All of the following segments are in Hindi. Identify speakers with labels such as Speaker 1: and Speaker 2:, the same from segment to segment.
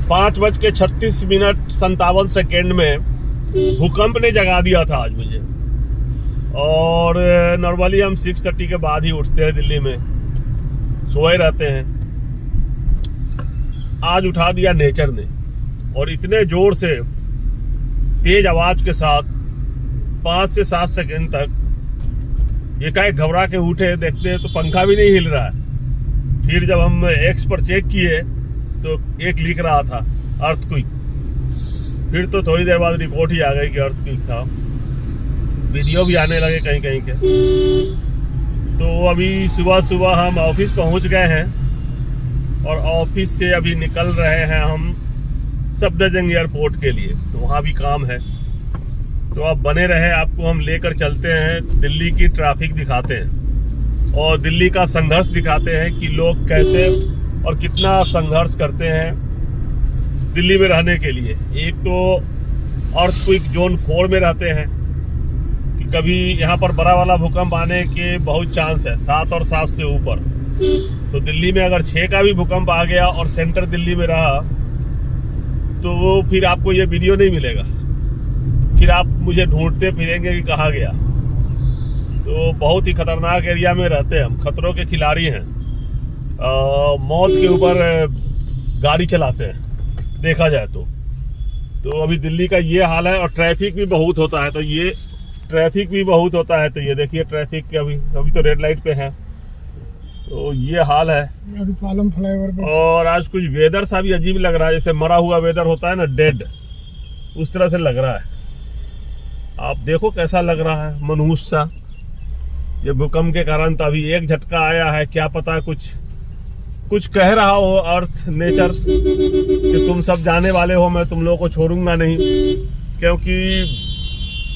Speaker 1: 5:36:57 में भूकंप ने जगा दिया था आज मुझे। और नॉर्मली हम 6:30 के बाद ही उठते हैं, दिल्ली में सोए रहते हैं। आज उठा दिया नेचर ने, और इतने जोर से तेज आवाज के साथ 5 से 7 सेकंड तक ये काहे घबरा के उठे, देखते हैं तो पंखा भी नहीं हिल रहा है। फिर जब हम एक्स पर चेक किए तो एक लिख रहा था अर्थक्वेक। फिर तो थोड़ी देर बाद रिपोर्ट ही आ गई कि अर्थक्वेक था। वीडियो भी आने लगे कहीं कहीं के। तो अभी सुबह सुबह हम ऑफिस पहुंच गए हैं, और ऑफिस से अभी निकल रहे हैं हम सफदरजंग एयरपोर्ट के लिए। तो वहाँ भी काम है, तो आप बने रहे, आपको हम लेकर चलते हैं। दिल्ली की ट्रैफिक दिखाते हैं और दिल्ली का संघर्ष दिखाते हैं कि लोग कैसे और कितना संघर्ष करते हैं दिल्ली में रहने के लिए। एक तो अर्थक्वेक जोन 4 में रहते हैं कि कभी यहाँ पर बड़ा वाला भूकंप आने के बहुत चांस है, 7 और 7 से ऊपर। तो दिल्ली में अगर 6 का भी भूकंप आ गया और सेंटर दिल्ली में रहा तो फिर आपको ये वीडियो नहीं मिलेगा। फिर आप मुझे ढूंढते फिरेंगे कि कहाँ गया। तो बहुत ही खतरनाक एरिया में रहते हैं हम, खतरों के खिलाड़ी हैं। मौत के ऊपर गाड़ी चलाते हैं देखा जाए तो अभी दिल्ली का ये हाल है। और ट्रैफिक भी बहुत होता है, तो ये ट्रैफिक भी बहुत होता है। तो ये देखिए ट्रैफिक के अभी तो रेड लाइट पे है, तो ये हाल है।
Speaker 2: अभी पालम फ्लाईओवर पे।
Speaker 1: और आज कुछ वेदर सा भी अजीब लग रहा है, जैसे मरा हुआ वेदर होता है ना, डेड, उस तरह से लग रहा है। आप देखो कैसा लग रहा है, मनहूस सा। ये भूकंप के कारण तो अभी एक झटका आया है, क्या पता कुछ कह रहा हो अर्थ, नेचर, कि तुम सब जाने वाले हो, मैं तुम लोगों को छोड़ूंगा नहीं। क्योंकि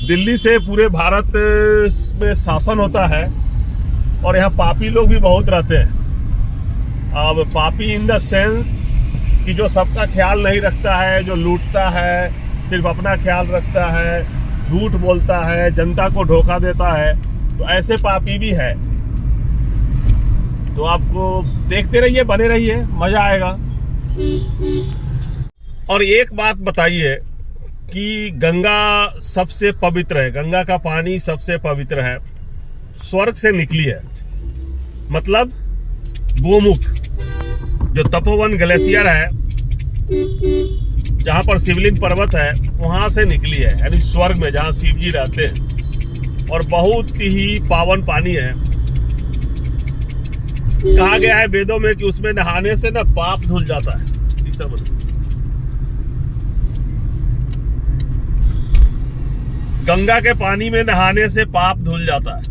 Speaker 1: दिल्ली से पूरे भारत में शासन होता है, और यहाँ पापी लोग भी बहुत रहते हैं। अब पापी इन द सेंस कि जो सबका ख्याल नहीं रखता है, जो लूटता है, सिर्फ अपना ख्याल रखता है, झूठ बोलता है, जनता को धोखा देता है, तो ऐसे पापी भी है। तो आपको देखते रहिए, बने रहिए, मजा आएगा। और एक बात बताइए कि गंगा सबसे पवित्र है, गंगा का पानी सबसे पवित्र है, स्वर्ग से निकली है। मतलब गोमुख जो तपोवन ग्लेशियर है, जहां पर शिवलिंग पर्वत है, वहां से निकली है, यानी स्वर्ग में जहां शिव जी रहते हैं। और बहुत ही पावन पानी है। कहा गया है वेदों में कि उसमें नहाने से ना पाप धुल जाता है। गंगा के पानी में नहाने से पाप धुल जाता है।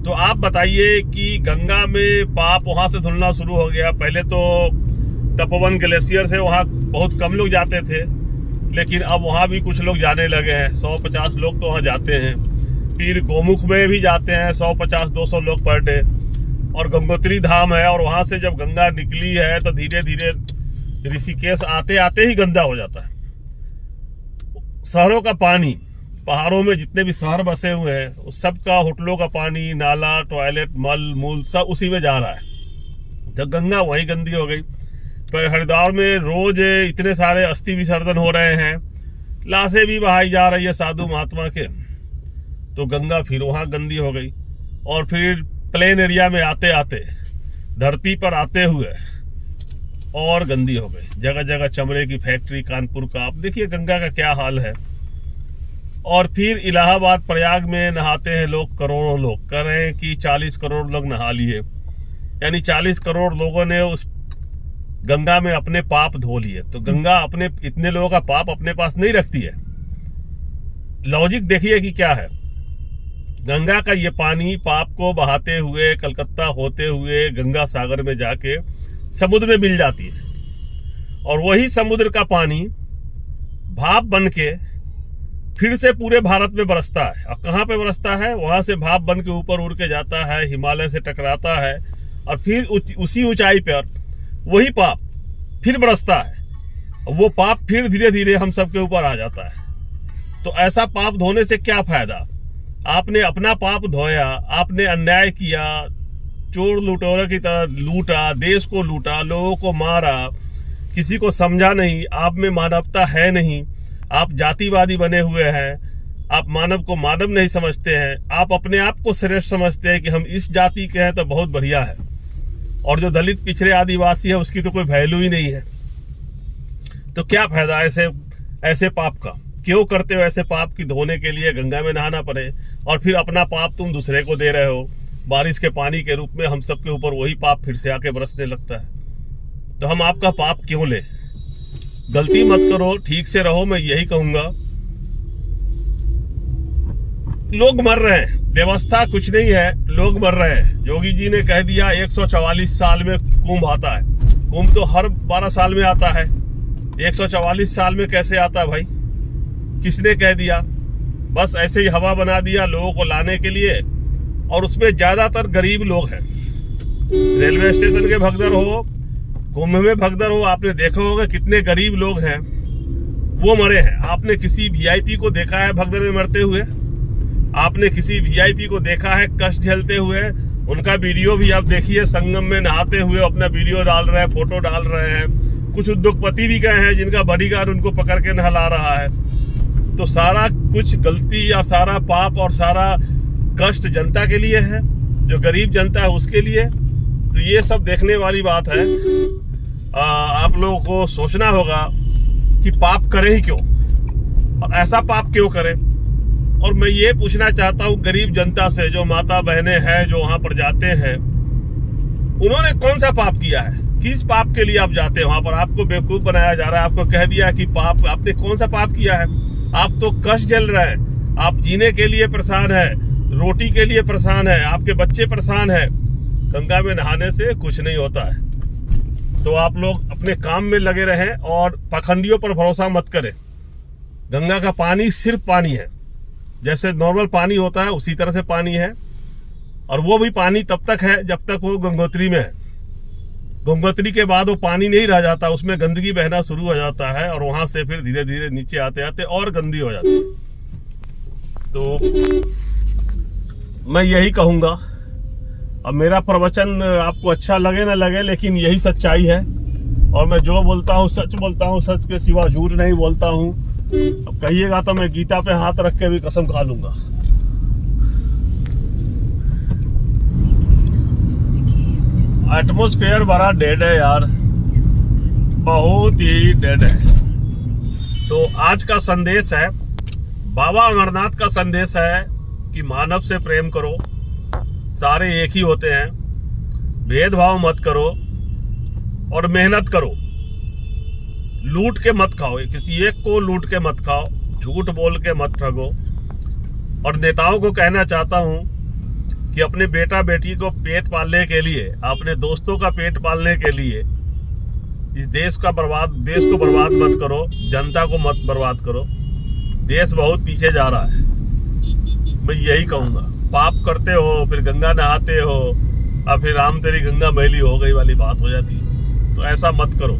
Speaker 1: तो आप बताइए कि गंगा में पाप वहां से धुलना शुरू हो गया। पहले तो तपोवन ग्लेशियर से वहां बहुत कम लोग जाते थे, लेकिन अब वहां भी कुछ लोग जाने लगे हैं। 150 लोग तो वहां जाते हैं। फिर गोमुख में भी जाते हैं 150-200 लोग पर डे। और गंगोत्री धाम है, और वहां से जब गंगा निकली है तो धीरे धीरे ऋषिकेश आते आते ही गंदा हो जाता है। शहरों का पानी, पहाड़ों में जितने भी शहर बसे हुए हैं, उस सब का, होटलों का पानी, नाला, टॉयलेट, मल मूल सब उसी में जा रहा है। तो गंगा वही गंदी हो गई। पर हरिद्वार में रोज इतने सारे अस्थि विसर्जन हो रहे हैं, लाशें भी बहाई जा रही है साधु महात्मा के, तो गंगा फिर वहां गंदी हो गई। और फिर प्लेन एरिया में आते आते, धरती पर आते हुए और गंदी हो गई। जगह जगह चमड़े की फैक्ट्री, कानपुर का, आप देखिए गंगा का क्या हाल है। और फिर इलाहाबाद, प्रयाग में नहाते हैं लोग, करोड़ों लोग। कर रहे हैं कि 40 करोड़ लोग नहा लिए, यानी 40 करोड़ लोगों ने उस गंगा में अपने पाप धो लिए। तो गंगा अपने इतने लोगों का पाप अपने पास नहीं रखती है। लॉजिक देखिए कि क्या है। गंगा का ये पानी पाप को बहाते हुए, कलकत्ता होते हुए गंगा सागर में जाके समुद्र में मिल जाती है। और वही समुद्र का पानी भाप बन के फिर से पूरे भारत में बरसता है। और कहाँ पे बरसता है? वहां से भाप बन के ऊपर उड़ के जाता है, हिमालय से टकराता है, और फिर उसी ऊंचाई पर वही पाप फिर बरसता है। वो पाप फिर धीरे धीरे हम सबके ऊपर आ जाता है। तो ऐसा पाप धोने से क्या फायदा? आपने अपना पाप धोया, आपने अन्याय किया, चोर लुटेरे की तरह लूटा, देश को लूटा, लोगों को मारा, किसी को समझा नहीं, आप में मानवता है नहीं, आप जातिवादी बने हुए हैं, आप मानव को मानव नहीं समझते हैं, आप अपने आप को श्रेष्ठ समझते हैं कि हम इस जाति के हैं तो बहुत बढ़िया है, और जो दलित पिछड़े आदिवासी है उसकी तो कोई वैल्यू ही नहीं है। तो क्या फायदा ऐसे पाप का? क्यों करते हो ऐसे पाप की धोने के लिए गंगा में नहाना पड़े, और फिर अपना पाप तुम दूसरे को दे रहे हो बारिश के पानी के रूप में। हम सबके ऊपर वही पाप फिर से आके बरसने लगता है। तो हम आपका पाप क्यों ले? गलती मत करो, ठीक से रहो, मैं यही कहूंगा। लोग मर रहे हैं, व्यवस्था कुछ नहीं है, लोग मर रहे हैं। योगी जी ने कह दिया 144 साल में कुंभ आता है। कुंभ तो हर 12 साल में आता है, 144 साल में कैसे आता है भाई? किसने कह दिया? बस ऐसे ही हवा बना दिया लोगों को लाने के लिए, और उसमें ज्यादातर गरीब लोग हैं। रेलवे स्टेशन के भगदड़ हो, कुंभ में भगदड़ हो, आपने देखा होगा कितने गरीब लोग हैं वो मरे हैं। आपने किसी वीआईपी को देखा है भगदड़ में मरते हुए? आपने किसी वीआईपी को देखा है कष्ट झेलते हुए? उनका वीडियो भी आप देखिए, संगम में नहाते हुए अपना वीडियो डाल रहे हैं, फोटो डाल रहे हैं। कुछ उद्योगपति भी गए हैं जिनका बॉडीगार्ड उनको पकड़ के नहला रहा है। तो सारा कुछ गलती या सारा पाप और सारा कष्ट जनता के लिए है, जो गरीब जनता है उसके लिए। तो ये सब देखने वाली बात है। आप लोगों को सोचना होगा कि पाप करें ही क्यों, और ऐसा पाप क्यों करें। और मैं ये पूछना चाहता हूँ गरीब जनता से, जो माता बहनें हैं जो वहां पर जाते हैं, उन्होंने कौन सा पाप किया है? किस पाप के लिए आप जाते हैं वहां पर? आपको बेवकूफ बनाया जा रहा है, आपको कह दिया कि पाप, आपने कौन सा पाप किया है? आप तो कष्ट झेल रहे हैं, आप जीने के लिए परेशान है, रोटी के लिए परेशान है, आपके बच्चे परेशान है। गंगा में नहाने से कुछ नहीं होता है। तो आप लोग अपने काम में लगे रहें और पाखंडियों पर भरोसा मत करें। गंगा का पानी सिर्फ पानी है, जैसे नॉर्मल पानी होता है उसी तरह से पानी है, और वो भी पानी तब तक है जब तक वो गंगोत्री में है। गंगोत्री के बाद वो पानी नहीं रह जाता, उसमें गंदगी बहना शुरू हो जाता है, और वहां से फिर धीरे धीरे नीचे आते आते और गंदी हो जाती है। तो मैं यही कहूंगा। अब मेरा प्रवचन आपको अच्छा लगे ना लगे, लेकिन यही सच्चाई है, और मैं जो बोलता हूँ सच बोलता हूँ, सच के सिवा झूठ नहीं बोलता हूँ। अब कहिएगा तो मैं गीता पे हाथ रख के भी कसम खा लूंगा। एटमॉस्फेयर बड़ा डेड है यार, बहुत ही डेड है। तो आज का संदेश है, बाबा अमरनाथ का संदेश है कि मानव से प्रेम करो, सारे एक ही होते हैं, भेदभाव मत करो और मेहनत करो। लूट के मत खाओ, किसी एक को लूट के मत खाओ, झूठ बोल के मत ठगो। और नेताओं को कहना चाहता हूं कि अपने बेटा बेटी को पेट पालने के लिए, अपने दोस्तों का पेट पालने के लिए इस देश को बर्बाद मत करो, जनता को मत बर्बाद करो। देश बहुत पीछे जा रहा है, मैं यही कहूंगा। पाप करते हो, फिर गंगा नहाते हो, और फिर राम तेरी गंगा मैली हो गई वाली बात हो जाती है। तो ऐसा मत करो।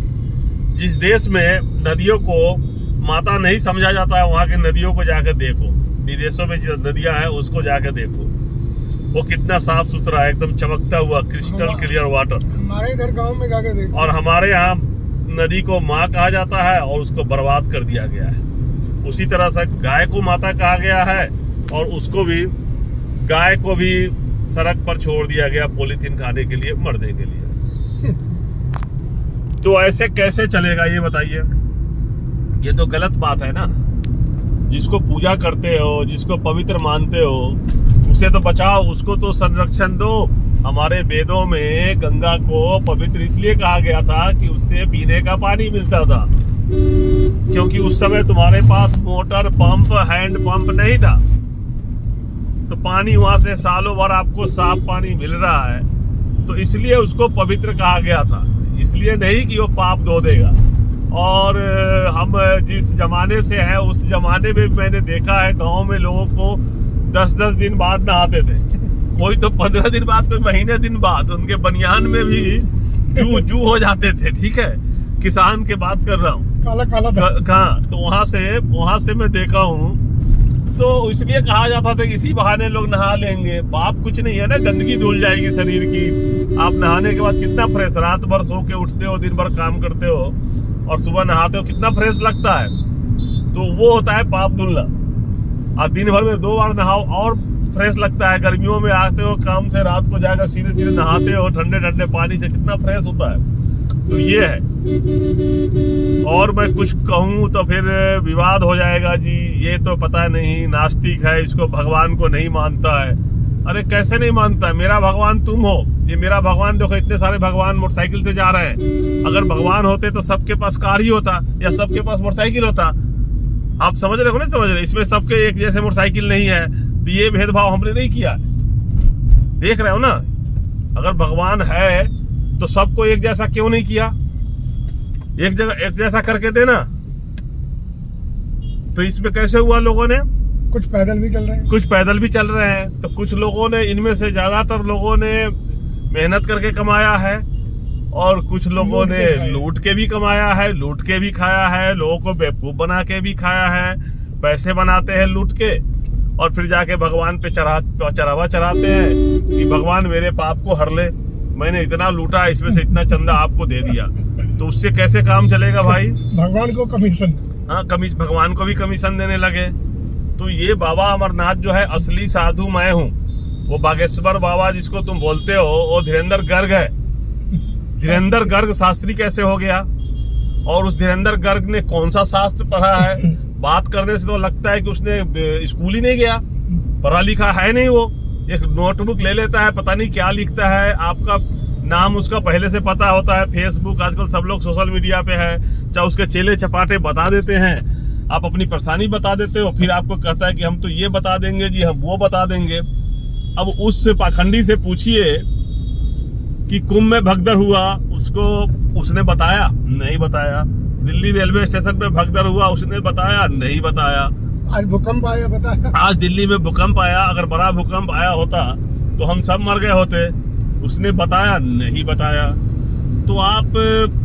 Speaker 1: जिस देश में नदियों को माता नहीं समझा जाता है, वहां की नदियों को जाकर देखो। विदेशों में जो नदियां हैं उसको जाकर देखो, वो कितना साफ सुथरा है, एकदम चमकता हुआ क्रिस्टल क्लियर वाटर।
Speaker 2: हमारे इधर गांव में जाके देखो।
Speaker 1: और हमारे यहाँ नदी को माँ कहा जाता है और उसको बर्बाद कर दिया गया है। उसी तरह से गाय को माता कहा गया है, और उसको भी, गाय को भी सड़क पर छोड़ दिया गया पॉलीथीन खाने के लिए, मरने के लिए। तो ऐसे कैसे चलेगा ये बताइए? ये तो गलत बात है ना। जिसको पूजा करते हो, जिसको पवित्र मानते हो, उसे तो बचाओ, उसको तो संरक्षण दो। हमारे वेदों में गंगा को पवित्र इसलिए कहा गया था कि उससे पीने का पानी मिलता था, क्योंकि उस समय तुम्हारे पास मोटर पंप, हैंड पंप नहीं था। तो पानी वहां से सालों भर आपको साफ पानी मिल रहा है, तो इसलिए उसको पवित्र कहा गया था, इसलिए नहीं कि वो पाप धो देगा। और हम जिस जमाने से हैं उस जमाने में मैंने देखा है गांव में लोगों को 10-10 दिन बाद नहाते थे, कोई तो 15 दिन बाद, कोई महीने दिन बाद, उनके बनियान में भी जू हो जाते थे। ठीक है, किसान के बात कर रहा हूँ,
Speaker 2: काला काला
Speaker 1: कहाँ। तो वहां से मैं देखा हूँ तो इसलिए कहा जाता था कि इसी बहाने लोग नहा लेंगे। पाप कुछ नहीं है ना, गंदगी धुल जाएगी शरीर की। आप नहाने के बाद कितना फ्रेश, रात भर सो के उठते हो, दिन भर काम करते हो और सुबह नहाते हो, कितना फ्रेश लगता है। तो वो होता है पाप धुलना। और दिन भर में 2 बार नहाओ और फ्रेश लगता है। गर्मियों में आते हो काम से, रात को जाकर सीधे सीधे नहाते हो ठंडे ठंडे पानी से, कितना फ्रेश होता है। तो ये है। और मैं कुछ कहूँ तो फिर विवाद हो जाएगा जी, ये तो पता नहीं नास्तिक है, इसको भगवान को नहीं मानता है। अरे कैसे नहीं मानता है? मेरा भगवान तुम हो, ये मेरा भगवान। देखो इतने सारे भगवान मोटरसाइकिल से जा रहे हैं। अगर भगवान होते तो सबके पास कार ही होता या सबके पास मोटरसाइकिल होता। आप समझ रहे हो नहीं समझ रहे? इसमें सबके एक जैसे मोटरसाइकिल नहीं है, तो ये भेदभाव हमने नहीं किया। देख रहे हो ना, अगर भगवान है तो सबको एक जैसा क्यों नहीं किया? एक जगह एक जैसा करके देना। तो इसमें कैसे हुआ? लोगों ने
Speaker 2: कुछ पैदल भी चल रहे हैं,
Speaker 1: कुछ पैदल भी चल रहे हैं। तो कुछ लोगों ने, इनमें से ज्यादातर लोगों ने मेहनत करके कमाया है और कुछ लोगों ने लूट के भी कमाया है, लूट के भी खाया है, लोगों को बेवकूफ बना के भी खाया है। पैसे बनाते हैं लूट के और फिर जाके भगवान पे चढ़ावा चढ़ाते हैं कि भगवान मेरे पाप को हर ले, मैंने इतना लूटा, इसमें से इतना चंदा आपको दे दिया। तो उससे कैसे काम चलेगा भाई?
Speaker 2: भगवान को कमीशन।
Speaker 1: हाँ, भगवान को भी कमीशन देने लगे। तो ये बाबा अमरनाथ जो है, असली साधु मैं हूँ। वो बागेश्वर बाबा जिसको तुम बोलते हो, वो धीरेन्द्र गर्ग है। धीरेन्द्र गर्ग शास्त्री कैसे हो गया? और उस धीरेन्द्र गर्ग ने कौन सा शास्त्र पढ़ा है? बात करने से तो लगता है कि उसने स्कूल ही नहीं गया, पढ़ा लिखा है नहीं। वो एक नोटबुक ले लेता है, पता नहीं क्या लिखता है। आपका नाम उसका पहले से पता होता है। फेसबुक, आजकल सब लोग सोशल मीडिया पे है, चाहे उसके चेले चपाटे बता देते हैं। आप अपनी परेशानी बता देते हो, फिर आपको कहता है कि हम तो ये बता देंगे जी, हम वो बता देंगे। अब उससे पाखंडी से पूछिए कि कुंभ में भगदड़ हुआ, उसने बताया? नहीं बताया। दिल्ली रेलवे स्टेशन पे भगदड़ हुआ, उसने बताया? नहीं बताया।
Speaker 2: आज भूकंप आया, बताया?
Speaker 1: आज दिल्ली में भूकंप आया। अगर बड़ा भूकंप आया होता तो हम सब मर गए होते। उसने बताया? नहीं बताया। तो आप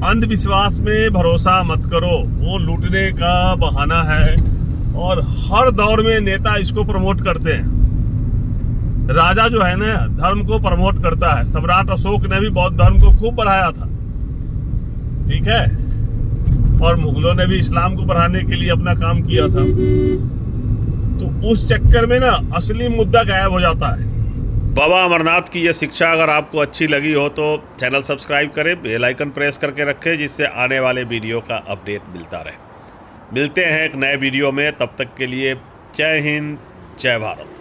Speaker 1: अंधविश्वास में भरोसा मत करो, वो लूटने का बहाना है। और हर दौर में नेता इसको प्रमोट करते हैं। राजा जो है ना, धर्म को प्रमोट करता है। सम्राट अशोक ने भी बौद्ध धर्म को खूब बढ़ाया था, ठीक है। और मुगलों ने भी इस्लाम को बढ़ाने के लिए अपना काम किया था। तो उस चक्कर में ना असली मुद्दा गायब हो जाता है। बाबा अमरनाथ की यह शिक्षा अगर आपको अच्छी लगी हो तो चैनल सब्सक्राइब करें, बेल आइकन प्रेस करके रखें, जिससे आने वाले वीडियो का अपडेट मिलता रहे। मिलते हैं एक नए वीडियो में, तब तक के लिए जय हिंद, जय भारत।